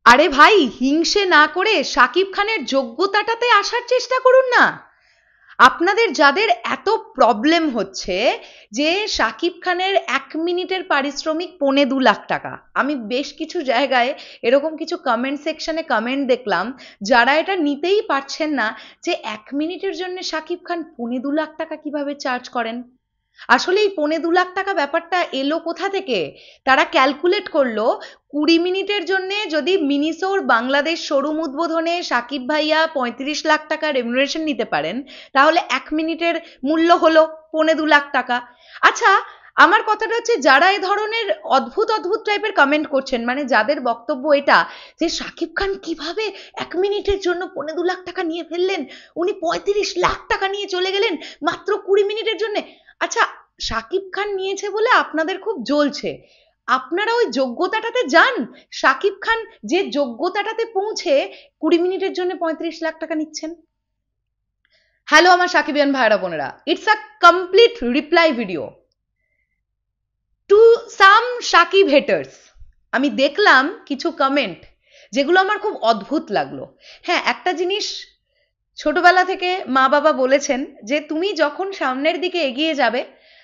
আরে ভাই, হিংসে না করে শাকিব খানের যোগ্যতাটাতে আসার চেষ্টা করুন না। আপনাদের যাদের এত প্রবলেম হচ্ছে যে শাকিব খানের 1 মিনিটের পারিশ্রমিক 2.25 লাখ টাকা, আমি বেশ কিছু জায়গায় এরকম কিছু কমেন্ট সেকশনে কমেন্ট দেখলাম যারা এটা নিতেই পারছেন না যে 1 মিনিটের জন্য শাকিব খান 2.25 লাখ টাকা কিভাবে চার্জ করেন। আসলে এই 2.25 লাখ টাকা ব্যাপারটা এলো কোথা থেকে? তারা ক্যালকুলেট করলো 20 মিনিটের জন্য যদি মিনিসোর বাংলাদেশ শোরুম উদ্বোধনে সাকিব ভাইয়া 35 লাখ টাকা রেমুনারেশন নিতে পারেন, তাহলে 1 মিনিটের মূল্য হলো 2.25 লাখ টাকা। আচ্ছা, আমার কথাটা হচ্ছে যারা এই ধরনের অদ্ভুত অদ্ভুত টাইপের কমেন্ট করছেন, মানে যাদের বক্তব্য এটা যে শাকিব খান কিভাবে 1 মিনিটের জন্য 2.25 লাখ টাকা নিয়ে ফেললেন, উনি 35 লাখ টাকা নিয়ে চলে গেলেন মাত্র 20 মিনিটের জন্য। আচ্ছা, শাকিব খান নিয়েছে বলে আপনাদের খুব জ্বলছে, আপনারা ওই যোগ্যতাটাতে যান। শাকিব খান যে যোগ্যতাটাতে পৌঁছে 20 মিনিটের জন্য 35 লাখ টাকা নিচ্ছেন। হ্যালো আমার সাকিবিয়ান ভাইরা বোনেরা, it's a complete reply video to some Shakib haters. আমি দেখলাম কিছু কমেন্ট যেগুলো আমার খুব অদ্ভুত লাগলো। হ্যাঁ, একটা জিনিস ছোটবেলা থেকে মা বাবা বলেছেন যে তুমি যখন সামনের দিকে এগিয়ে যাবে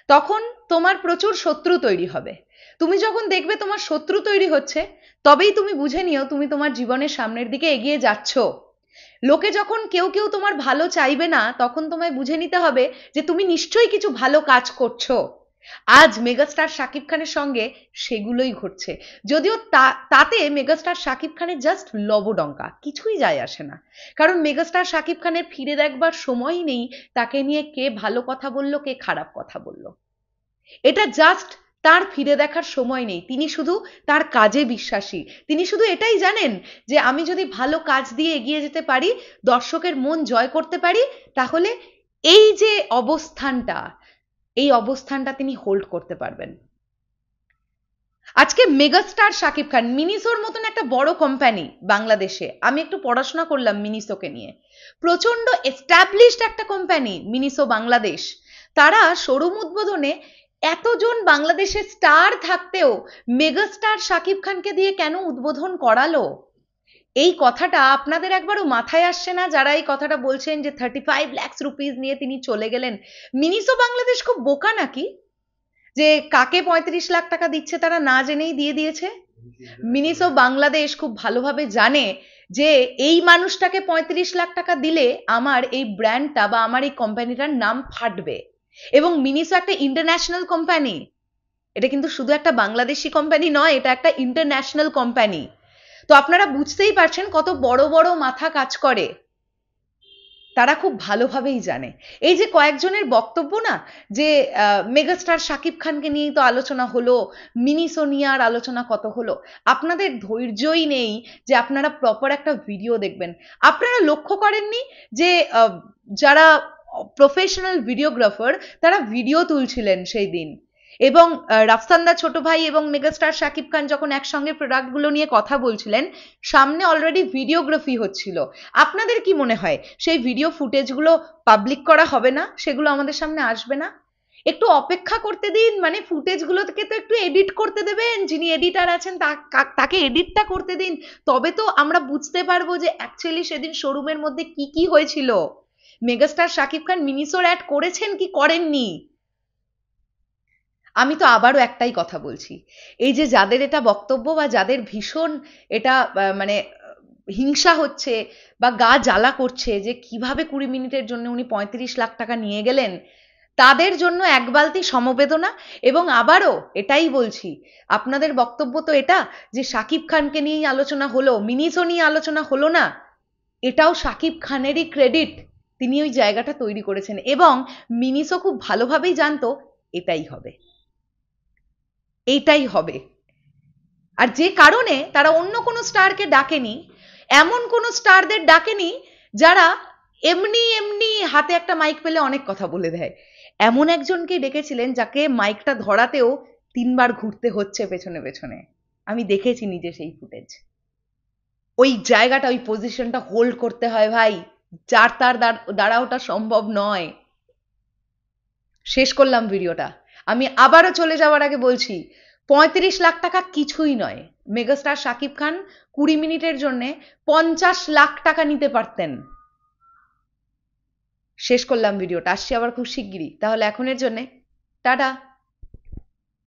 তখন তোমার প্রচুর শত্রু তৈরি হবে। তুমি যখন দেখবে তোমার শত্রু তৈরি হচ্ছে, তবেই তুমি বুঝে নিও তুমি তোমার জীবনের সামনের দিকে এগিয়ে যাচ্ছ। লোকে যখন কেউ কেউ তোমার ভালো চাইবে না, তখন তোমায় বুঝে নিতে হবে যে তুমি নিশ্চয়ই কিছু ভালো কাজ করছো। আজ মেগাস্টার শাকিব খানের সঙ্গে সেগুলোই ঘটছে। যদিও তাতে মেগাস্টার শাকিব খানের জাস্ট লবডঙ্কা, কিছুই যায় আসে না। কারণ মেগাস্টার শাকিব খানের ফিরে দেখবার সময়ই নেই তাকে নিয়ে কে ভালো কথা বলল কে খারাপ কথা বলল। এটা জাস্ট তার ফিরে দেখার সময় নেই। তিনি শুধু তার কাজে বিশ্বাসী। তিনি শুধু এটাই জানেন যে আমি যদি ভালো কাজ দিয়ে এগিয়ে যেতে পারি, দর্শকের মন জয় করতে পারি, তাহলে এই যে অবস্থানটা, এই অবস্থানটা তিনি হোল্ড করতে পারবেন। আজকে মেগাস্টার শাকিব খান, মিনিসোর মতন একটা বড় কোম্পানি বাংলাদেশে, আমি একটু পড়াশোনা করলাম মিনিসোকে নিয়ে, প্রচন্ড এস্টাবলিশড একটা কোম্পানি মিনিসো বাংলাদেশ। তারা শোরুম উদ্বোধনে এতজন বাংলাদেশের স্টার থাকতেও মেগাস্টার শাকিব খানকে দিয়ে কেন উদ্বোধন করালো? এই কথাটা আপনাদের একবারও মাথায় আসছে না যারা এই কথাটা বলছেন যে 35 লাখ রুপিস নিয়ে তিনি চলে গেলেন? মিনিসো বাংলাদেশ খুব বোকা নাকি যে কাকে 35 লাখ টাকা দিচ্ছে তারা না জেনেই দিয়ে দিয়েছে? মিনিসো বাংলাদেশ খুব ভালোভাবে জানে যে এই মানুষটাকে 35 লাখ টাকা দিলে আমার এই ব্র্যান্ডটা বা আমার এই কোম্পানিটার নাম ফাটবে। এবং মিনিসো একটা ইন্টারন্যাশনাল কোম্পানি, এটা কিন্তু শুধু একটা বাংলাদেশি কোম্পানি নয়, এটা একটা ইন্টারন্যাশনাল কোম্পানি। তো আপনারা বুঝতেই পারছেন কত বড় বড় মাথা কাজ করে, তারা খুব ভালোভাবেই জানে। এই যে কয়েকজনের বক্তব্য না যে মেগাস্টার শাকিব খানকে নিয়েই তো আলোচনা হলো, মিনিসো নিয়ে আর আলোচনা কত হলো। আপনাদের ধৈর্যই নেই যে আপনারা প্রপার একটা ভিডিও দেখবেন। আপনারা লক্ষ্য করেননি যে যারা প্রফেশনাল ভিডিওগ্রাফার তারা ভিডিও তুলছিলেন সেই দিন, এবং রাফসান্দা ছোট ভাই এবং মেগাস্টার শাকিব খান যখন একসঙ্গে প্রোডাক্টগুলো নিয়ে কথা বলছিলেন, সামনে অলরেডি ভিডিওগ্রাফি হচ্ছিল। আপনাদের কি মনে হয় সেই ভিডিও ফুটেজগুলো পাবলিক করা হবে না? সেগুলো আমাদের সামনে আসবে না? একটু অপেক্ষা করতে দিন, মানে ফুটেজগুলোকে তো একটু এডিট করতে দেবেন, যিনি এডিটার আছেন তাকে এডিটটা করতে দিন, তবে তো আমরা বুঝতে পারবো যে অ্যাকচুয়ালি সেদিন শোরুমের মধ্যে কি কি হয়েছিল। মেগাস্টার শাকিব খান মিনিসোর অ্যাড করেছেন কি করেননি? আমি তো আবারও একটাই কথা বলছি, এই যে যাদের এটা বক্তব্য বা যাদের ভীষণ এটা মানে হিংসা হচ্ছে বা গা জ্বালা করছে যে কিভাবে 20 মিনিটের জন্য উনি 35 লাখ টাকা নিয়ে গেলেন, তাদের জন্য এক বালতি সমবেদনা। এবং আবারও এটাই বলছি, আপনাদের বক্তব্য তো এটা যে শাকিব খানকে নিয়েই আলোচনা হলো, মিনিসো নিয়ে আলোচনা হলো না। এটাও শাকিব খানেরই ক্রেডিট, তিনি ওই জায়গাটা তৈরি করেছেন এবং মিনিসো খুব ভালোভাবেই জানতো এটাই হবে, এইটাই হবে। আর যে কারণে তারা অন্য কোনো স্টারকে ডাকেনি, এমন কোনো স্টারদের ডাকেনি যারা এমনি এমনি হাতে একটা মাইক পেলে অনেক কথা বলে দেয়। এমন একজনকে ডেকেছিলেন যাকে মাইকটা ধরাতেও 3বার ঘুরতে হচ্ছে পেছনে পেছনে। আমি দেখেছি নিজে সেই ফুটেজ। ওই জায়গাটা, ওই পজিশনটা হোল্ড করতে হয় ভাই, যার তার দ্বারা ওটা সম্ভব নয়। শেষ করলাম ভিডিওটা। আমি আবারও চলে যাওয়ার আগে বলছি, 35 লাখ টাকা কিছুই নয়। মেগাস্টার শাকিব খান 20 মিনিটের জন্য 50 লাখ টাকা নিতে পারতেন। শেষ করলাম ভিডিওটা, আসছি আবার খুব শিগগিরই। তাহলে এখনের জন্য টাটা।